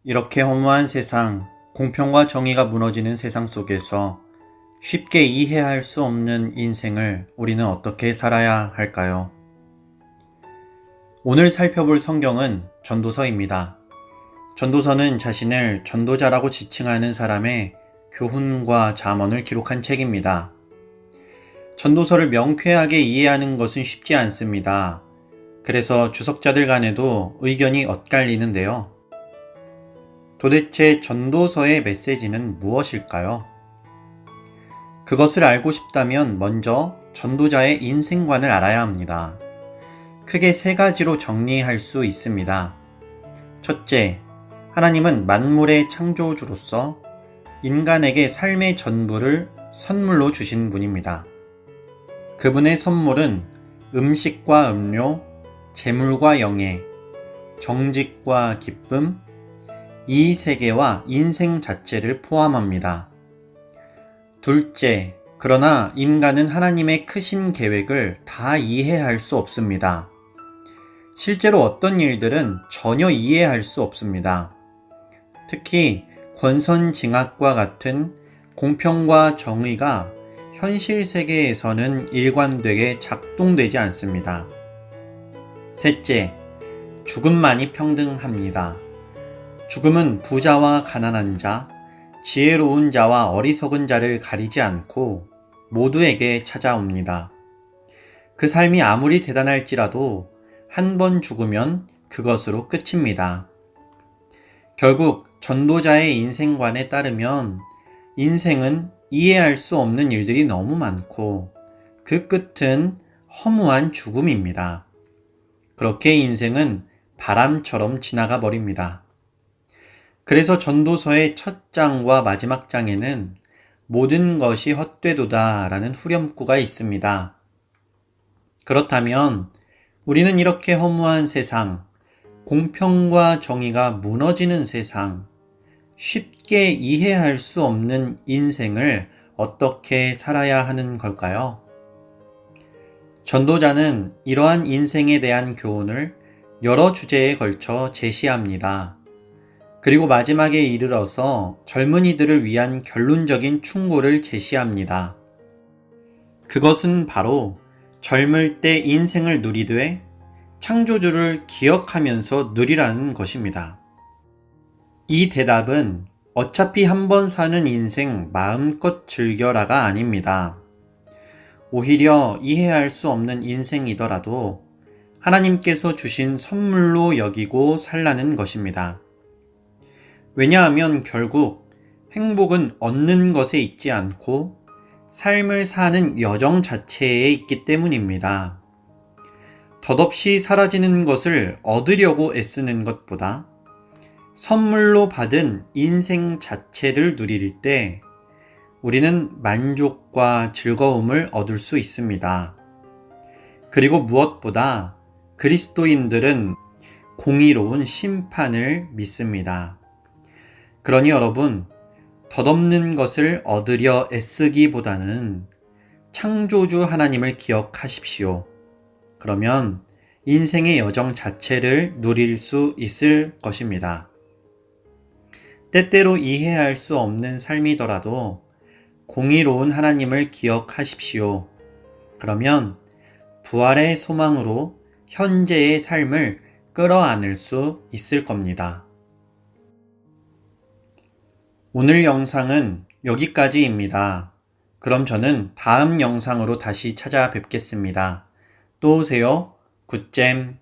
이렇게 허무한 세상, 공평과 정의가 무너지는 세상 속에서 쉽게 이해할 수 없는 인생을 우리는 어떻게 살아야 할까요? 오늘 살펴볼 성경은 전도서입니다. 전도서는 자신을 전도자라고 지칭하는 사람의 교훈과 잠언을 기록한 책입니다. 전도서를 명쾌하게 이해하는 것은 쉽지 않습니다. 그래서 주석자들 간에도 의견이 엇갈리는데요. 도대체 전도서의 메시지는 무엇일까요? 그것을 알고 싶다면 먼저 전도자의 인생관을 알아야 합니다. 크게 세 가지로 정리할 수 있습니다. 첫째, 하나님은 만물의 창조주로서 인간에게 삶의 전부를 선물로 주신 분입니다. 그분의 선물은 음식과 음료, 재물과 영예, 정직과 기쁨, 이 세계와 인생 자체를 포함합니다. 둘째, 그러나 인간은 하나님의 크신 계획을 다 이해할 수 없습니다. 실제로 어떤 일들은 전혀 이해할 수 없습니다. 특히 권선징악과 같은 공평과 정의가 현실 세계에서는 일관되게 작동되지 않습니다. 셋째, 죽음만이 평등합니다. 죽음은 부자와 가난한 자, 지혜로운 자와 어리석은 자를 가리지 않고 모두에게 찾아옵니다. 그 삶이 아무리 대단할지라도 한 번 죽으면 그것으로 끝입니다. 결국 전도자의 인생관에 따르면 인생은 이해할 수 없는 일들이 너무 많고 그 끝은 허무한 죽음입니다. 그렇게 인생은 바람처럼 지나가 버립니다. 그래서 전도서의 첫 장과 마지막 장에는 모든 것이 헛되도다 라는 후렴구가 있습니다. 그렇다면 우리는 이렇게 허무한 세상, 공평과 정의가 무너지는 세상, 쉽게 이해할 수 없는 인생을 어떻게 살아야 하는 걸까요? 전도자는 이러한 인생에 대한 교훈을 여러 주제에 걸쳐 제시합니다. 그리고 마지막에 이르러서 젊은이들을 위한 결론적인 충고를 제시합니다. 그것은 바로 젊을 때 인생을 누리되 창조주를 기억하면서 누리라는 것입니다. 이 대답은 어차피 한 번 사는 인생 마음껏 즐겨라가 아닙니다. 오히려 이해할 수 없는 인생이더라도 하나님께서 주신 선물로 여기고 살라는 것입니다. 왜냐하면 결국 행복은 얻는 것에 있지 않고 삶을 사는 여정 자체에 있기 때문입니다. 덧없이 사라지는 것을 얻으려고 애쓰는 것보다 선물로 받은 인생 자체를 누릴 때 우리는 만족과 즐거움을 얻을 수 있습니다. 그리고 무엇보다 그리스도인들은 공의로운 심판을 믿습니다. 그러니 여러분, 덧없는 것을 얻으려 애쓰기보다는 창조주 하나님을 기억하십시오. 그러면 인생의 여정 자체를 누릴 수 있을 것입니다. 때때로 이해할 수 없는 삶이더라도 공의로운 하나님을 기억하십시오. 그러면 부활의 소망으로 현재의 삶을 끌어안을 수 있을 겁니다. 오늘 영상은 여기까지입니다. 그럼 저는 다음 영상으로 다시 찾아뵙겠습니다. 또 오세요. 굿잼.